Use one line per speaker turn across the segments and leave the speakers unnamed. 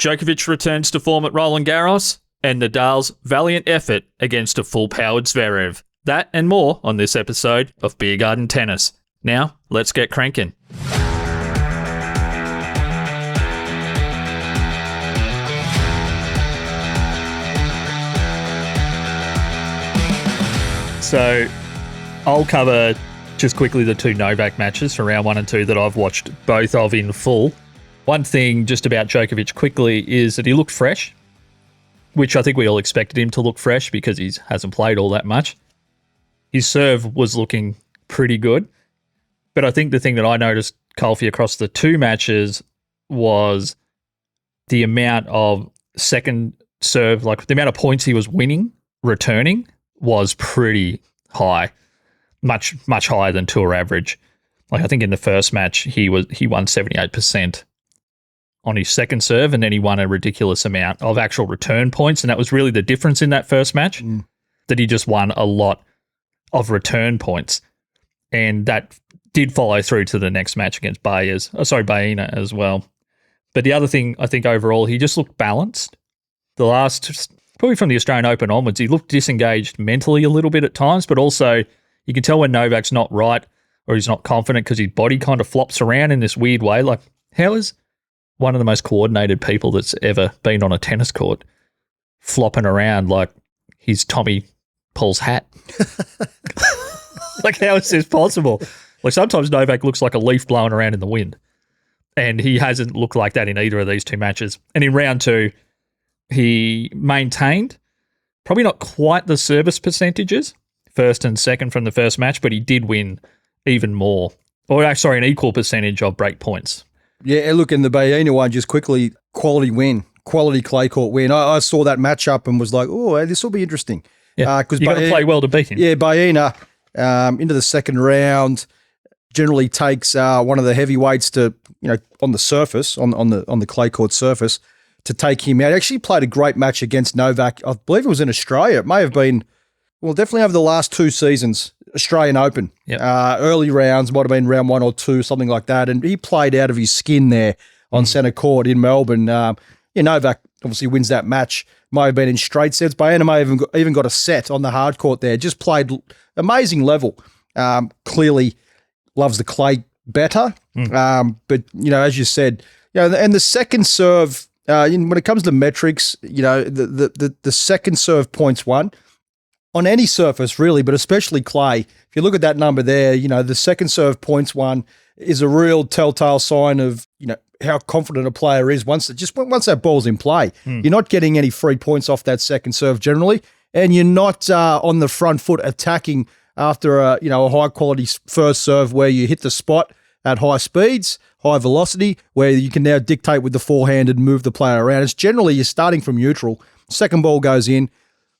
Djokovic returns to form at Roland-Garros, and Nadal's valiant effort against a full-powered Zverev. That and more on this episode of Beer Garden Tennis. Now, let's get cranking. So, I'll cover just quickly the two Novak matches for round 1 and 2 that I've watched both of in full. One thing just about Djokovic quickly is that he looked fresh, which I think we all expected him to look fresh because he hasn't played all that much. His serve was looking pretty good. But I think the thing that I noticed, Colfie, across the two matches was the amount of second serve, like the amount of points he was winning, returning, was pretty high. Much higher than tour average. Like I think in the first match, he won 78% on his second serve, and then he won a ridiculous amount of actual return points. And that was really the difference in that first match, that he just won a lot of return points. And that did follow through to the next match against Baena as well. But the other thing, I think overall, he just looked balanced. The last, probably from the Australian Open onwards, he looked disengaged mentally a little bit at times, but also you can tell when Novak's not right or he's not confident because his body kind of flops around in this weird way. Like, how is one of the most coordinated people that's ever been on a tennis court flopping around like he's Tommy Paul's hat? Like, how is this possible? Like, sometimes Novak looks like a leaf blowing around in the wind, and he hasn't looked like that in either of these two matches. And in round 2, he maintained probably not quite the service percentages, first and second from the first match, but he did win even more. An equal percentage of break points.
Yeah, look, in the Baena one, just quickly, quality win, quality clay court win. I saw that matchup and was like, oh, this will be interesting.
Yeah, you got to play well to beat him.
Yeah, Baena into the second round generally takes one of the heavyweights to, on the surface, on the clay court surface, to take him out. He actually played a great match against Novak. I believe it was in Australia. It may have been, definitely over the last 2 seasons, Australian Open.
Yep.
Early rounds, might have been round 1 or 2, something like that. And he played out of his skin there on centre court in Melbourne. Novak obviously wins that match. May have been in straight sets. Baena may have even got a set on the hard court there. Just played amazing level. Clearly loves the clay better. But, as you said, and the second serve, when it comes to metrics, the second serve points won on any surface really, but especially clay. If you look at that number there, the second serve points won is a real telltale sign of, how confident a player is once that ball's in play. You're not getting any free points off that second serve generally, and you're not on the front foot attacking after a high quality first serve where you hit the spot at high speeds, high velocity, where you can now dictate with the forehand and move the player around. It's generally you're starting from neutral. Second ball goes in,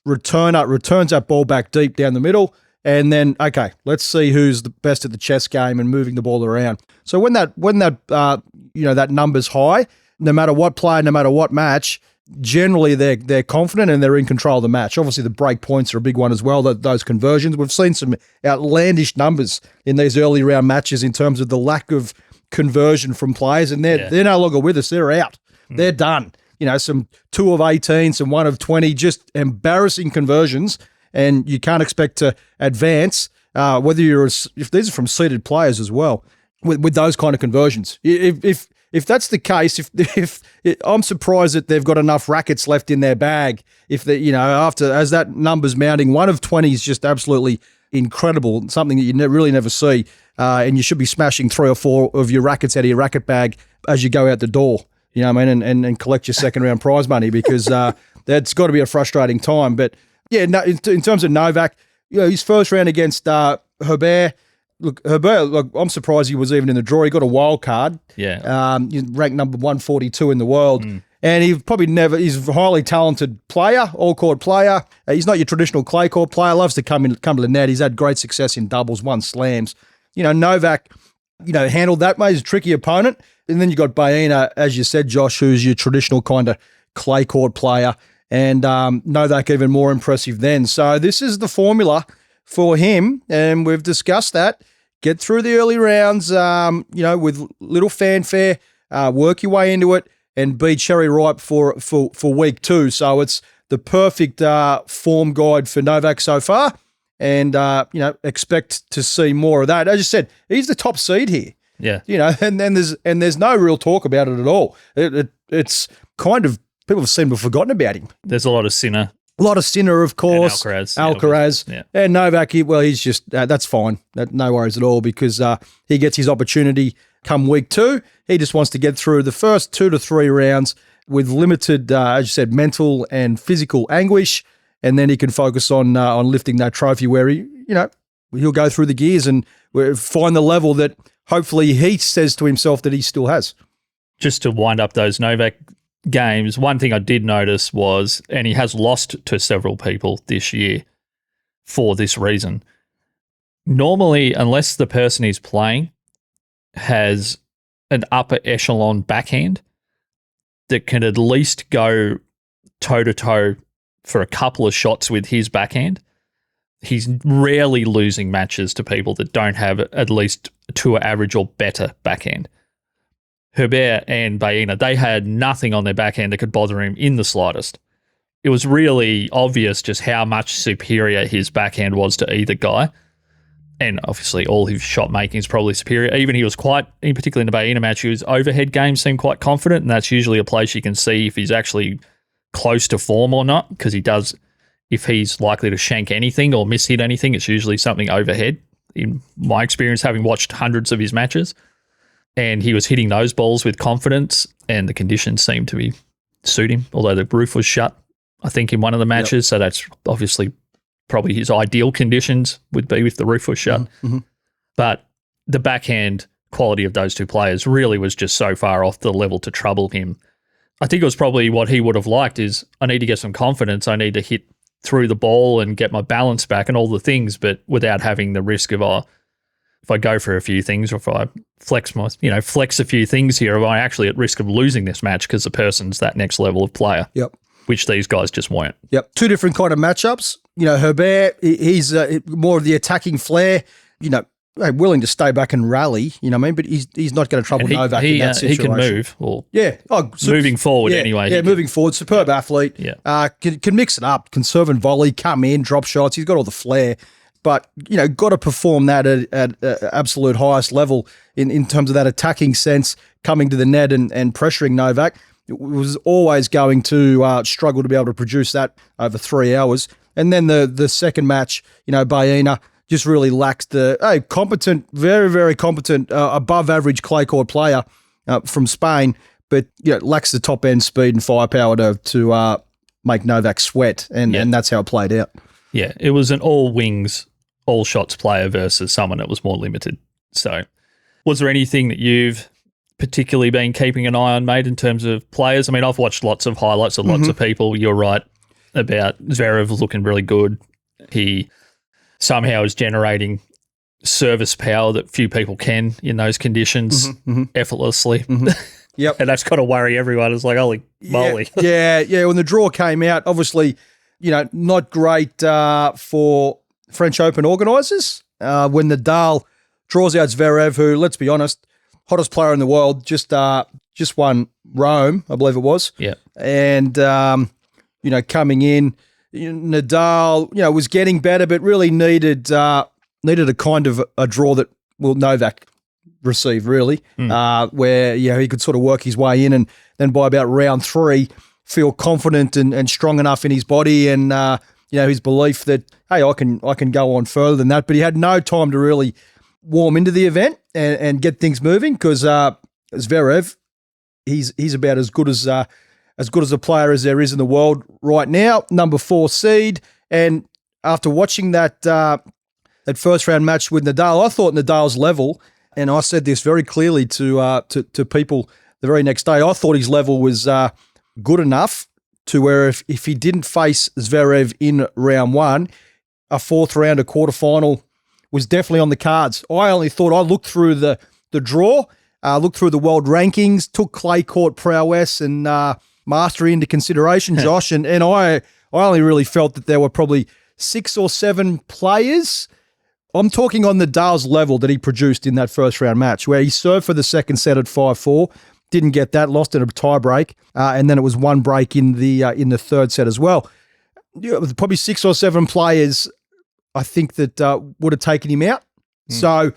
returns that ball back deep down the middle, and then, okay, let's see who's the best at the chess game and moving the ball around. So when that that number's high, no matter what player, no matter what match, generally they're confident and they're in control of the match. Obviously, the break points are a big one as well, those conversions. We've seen some outlandish numbers in these early round matches in terms of the lack of conversion from players, and they're no longer with us. They're out. They're done. Some 2 of 18, some 1 of 20, just embarrassing conversions, and you can't expect to advance, if these are from seeded players as well, with those kind of conversions. If that's the case, if I'm surprised that they've got enough rackets left in their bag. If they, as that number's mounting, 1 of 20 is just absolutely incredible, something that you really never see, and you should be smashing 3 or 4 of your rackets out of your racket bag as you go out the door. You know what I mean, and collect your second round prize money, because that's got to be a frustrating time. But yeah, no, in terms of Novak, his first round against Herbert. Look, Herbert, I'm surprised he was even in the draw. He got a wild card.
Yeah.
He's ranked number 142 in the world. And he's a highly talented player, all-court player. He's not your traditional clay court player. Loves to come to the net. He's had great success in doubles, won slams. Novak, handled that, mate. He's a tricky opponent. And then you got Baena, as you said, Josh, who's your traditional kind of clay court player. And Novak even more impressive then. So this is the formula for him, and we've discussed that. Get through the early rounds, with little fanfare, work your way into it, and be cherry ripe for week 2. So it's the perfect form guide for Novak so far, and expect to see more of that. As you said, he's the top seed here.
Yeah,
and then there's no real talk about it at all. It's kind of people seem to have forgotten about him.
There's a lot of Sinner.
A lot of Sinner, of course.
And
Alcaraz.
Yeah.
And Novak, he's just, that's fine. No worries at all, because he gets his opportunity come week 2. He just wants to get through the first 2 to 3 rounds with limited, as you said, mental and physical anguish. And then he can focus on lifting that trophy where he'll go through the gears and find the level that hopefully he says to himself that he still has.
Just to wind up those Novak games, one thing I did notice was, and he has lost to several people this year for this reason. Normally, unless the person he's playing has an upper echelon backhand that can at least go toe-to-toe for a couple of shots with his backhand, he's rarely losing matches to people that don't have at least tour average or better backhand. Herbert and Baena, they had nothing on their backhand that could bother him in the slightest. It was really obvious just how much superior his backhand was to either guy. And obviously all his shot making is probably superior. Even he was quite, in particular in the Baena match, his overhead game seemed quite confident, and that's usually a place you can see if he's actually close to form or not, because he does, if he's likely to shank anything or miss-hit anything, it's usually something overhead, in my experience, having watched hundreds of his matches. And he was hitting those balls with confidence, and the conditions seemed to suit him, although the roof was shut, I think, in one of the matches. Yep. So that's obviously probably his ideal conditions would be if the roof was shut.
Mm-hmm.
But the backhand quality of those two players really was just so far off the level to trouble him. I think it was probably what he would have liked is, I need to get some confidence. I need to hit through the ball and get my balance back and all the things, but without having the risk of, if I go for a few things, or if I flex a few things here, am I actually at risk of losing this match because the person's that next level of player?
Yep.
Which these guys just weren't.
Yep. Two different kind of matchups. Herbert, he's more of the attacking flair, willing to stay back and rally, but he's not going to trouble Novak in that situation.
He can move. Moving forward anyway.
Yeah, moving forward. Superb athlete.
Yeah.
Can mix it up, can serve and volley, come in, drop shots. He's got all the flair. But, got to perform that at absolute highest level in terms of that attacking sense, coming to the net and pressuring Novak. It was always going to struggle to be able to produce that over 3 hours. And then the second match, Baena just really lacks the competent, very, very competent, above average clay court player from Spain, but lacks the top end speed and firepower to make Novak sweat. And that's how it played out.
Yeah, it was an all wings, all shots player versus someone that was more limited. So was there anything that you've particularly been keeping an eye on, mate, in terms of players? I mean, I've watched lots of highlights of lots of people. You're right about Zverev looking really good. He somehow is generating service power that few people can in those conditions effortlessly.
Yep.
And that's got to worry everyone. It's like, holy moly.
Yeah. When the draw came out, obviously, not great for French Open organisers. When Nadal draws out Zverev, who, let's be honest, hottest player in the world, just won Rome, I believe it was.
Yeah.
And, coming in, Nadal, was getting better, but really needed a kind of a draw that Novak received, really, where, he could sort of work his way in, and then by about round 3, feel confident and strong enough in his body and, his belief that, hey, I can go on further than that. But he had no time to really warm into the event and get things moving, because Zverev, he's about as good as a player as there is in the world right now, number 4 seed. And after watching that first round match with Nadal, I thought Nadal's level, and I said this very clearly to people the very next day, I thought his level was good enough to where if he didn't face Zverev in round 1, a 4th round, a quarterfinal was definitely on the cards. I looked through the draw, looked through the world rankings, took clay court prowess and mastery into consideration, Josh, and I only really felt that there were probably 6 or 7 players. I'm talking on Nadal's level that he produced in that first round match, where he served for the second set at 5-4. Didn't get that, lost in a tie break, and then it was one break in the third set as well. Probably 6 or 7 players, I think, that would have taken him out. So,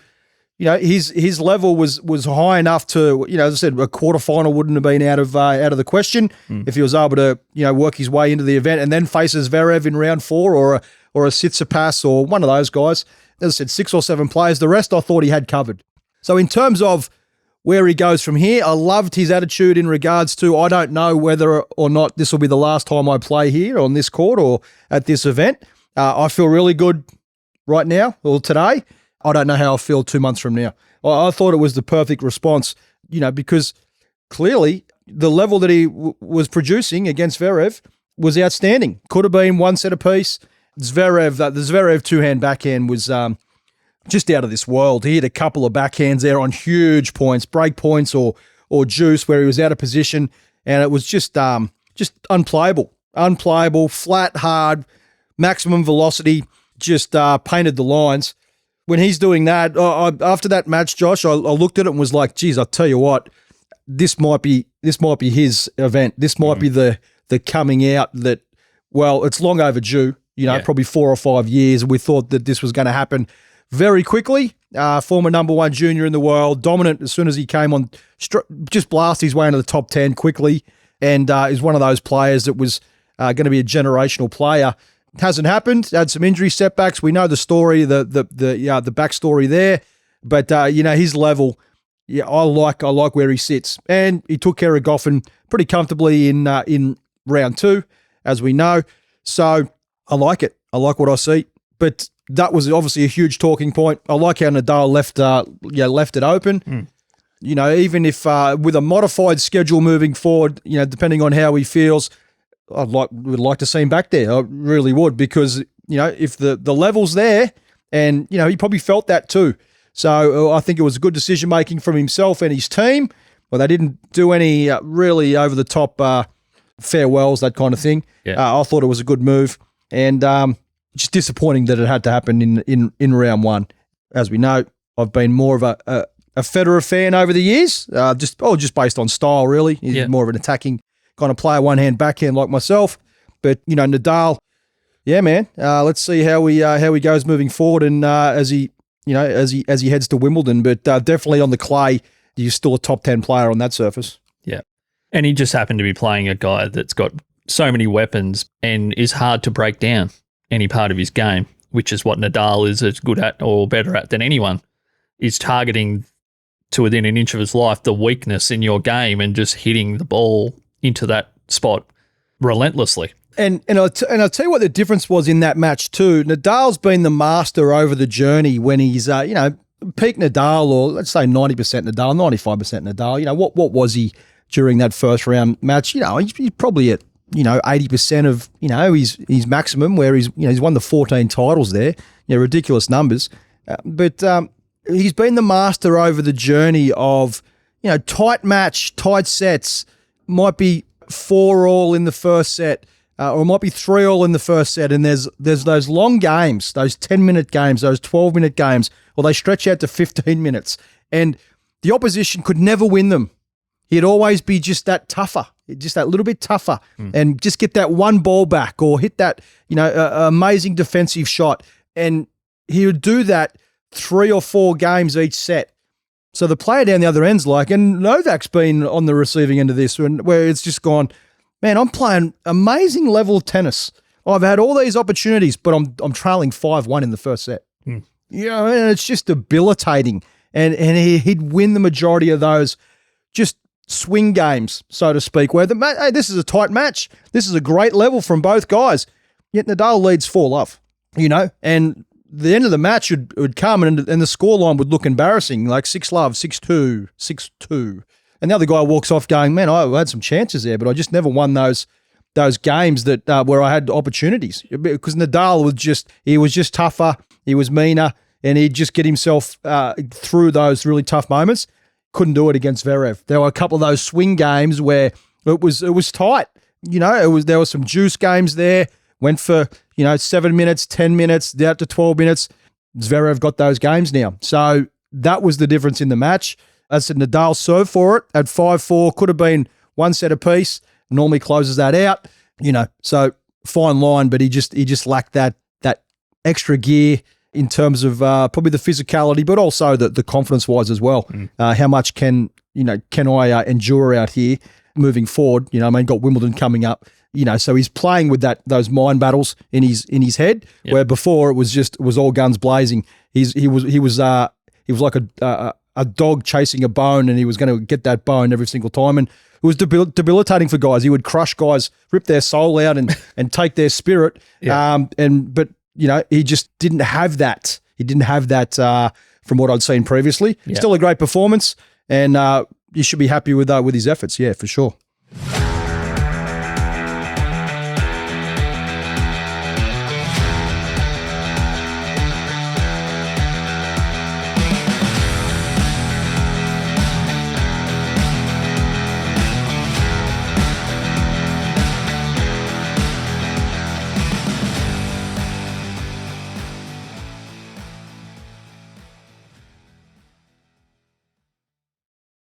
his level was high enough to, as I said, a quarterfinal wouldn't have been out of the question if he was able to, work his way into the event and then faces Zverev in round 4 or a Tsitsipas or one of those guys. As I said, 6 or 7 players. The rest I thought he had covered. So in terms of where he goes from here, I loved his attitude in regards to, I don't know whether or not this will be the last time I play here on this court or at this event. I feel really good right now or today. I don't know how I feel 2 months from now. I thought it was the perfect response, because clearly the level that he was producing against Zverev was outstanding. Could have been one set apiece. The Zverev two-hand backhand was just out of this world. He had a couple of backhands there on huge points, break points or juice where he was out of position, and it was just unplayable, flat, hard, maximum velocity, just painted the lines. When he's doing that, after that match, Josh, I looked at it and was like, geez, I'll tell you what, this might be his event. This might be the coming out that, well, it's long overdue, probably 4 or 5 years. We thought that this was going to happen very quickly. Former number 1 junior in the world, dominant as soon as he came on, just blast his way into the top 10 quickly, and is one of those players that was going to be a generational player. Hasn't happened. Had some injury setbacks. We know the story, the backstory there, but his level, I like where he sits, and he took care of Goffin pretty comfortably in round 2, as we know. So I like it. I like what I see, but that was obviously a huge talking point. I like how Nadal left it open. Even if with a modified schedule moving forward, depending on how he feels, would like to see him back there. I really would, because if the level's there, and he probably felt that too. So I think it was a good decision making from himself and his team. Well, they didn't do any really over the top farewells, that kind of thing. I thought it was a good move, and just disappointing that it had to happen in round 1. As we know, I've been more of a Federer fan over the years, just based on style, really. He's more of an attacking kind of player, one-hand backhand like myself. But Nadal, yeah, man. Let's see how he goes moving forward, and as he heads to Wimbledon. But definitely on the clay, he's still a top 10 player on that surface. Yeah,
and he just happened to be playing a guy that's got so many weapons and is hard to break down any part of his game, which is what Nadal is as good at or better at than anyone. Is targeting to within an inch of his life the weakness in your game and just hitting the ball into that spot relentlessly.
And I'll tell you what the difference was in that match too. Nadal's been the master over the journey when he's, peak Nadal, or let's say 90% Nadal, 95% Nadal. What was he during that first round match? He's probably at, 80% of, his maximum, where he's won the 14 titles there, ridiculous numbers. But he's been the master over the journey of, tight match, tight sets. Might be 4-all in the first set, or it might be 3-all in the first set, and there's those long games, those 10-minute games, those 12-minute games, or they stretch out to 15 minutes, and the opposition could never win them. He'd always be just that tougher, just that little bit tougher, and just get that one ball back or hit that, amazing defensive shot, and he would do that 3 or 4 games each set. So the player down the other end's like, and Novak's been on the receiving end of this, where it's just gone, man, I'm playing amazing level of tennis. I've had all these opportunities, but I'm trailing 5-1 in the first set. And it's just debilitating. And he'd win the majority of those just swing games, so to speak, where hey, this is a tight match. This is a great level from both guys. Yet Nadal leads 4-love, and the end of the match would come, and the scoreline would look embarrassing, like 6-love, 6-2, 6-2. And the other guy walks off going, man, I had some chances there, but I just never won those games that where I had opportunities. Because Nadal was just tougher, he was meaner, and he'd just get himself through those really tough moments. Couldn't do it against Zverev. There were a couple of those swing games where it was tight. There were some juice games there. Went for 7 minutes, 10 minutes, out to 12 minutes. Zverev got those games now. So that was the difference in the match. As I said, Nadal served for it at 5-4, could have been one set apiece. Normally closes that out, so fine line, but he just lacked that extra gear in terms of probably the physicality, but also the confidence-wise as well. How much can I endure out here moving forward? Got Wimbledon coming up. So he's playing with those mind battles in his head, where before it was all guns blazing. He was like a dog chasing a bone, and he was going to get that bone every single time, and it was debilitating for guys. He would crush guys, rip their soul out, and take their spirit. But he just didn't have that. He didn't have that from what I'd seen previously. Still a great performance, and you should be happy with his efforts. Yeah, for sure.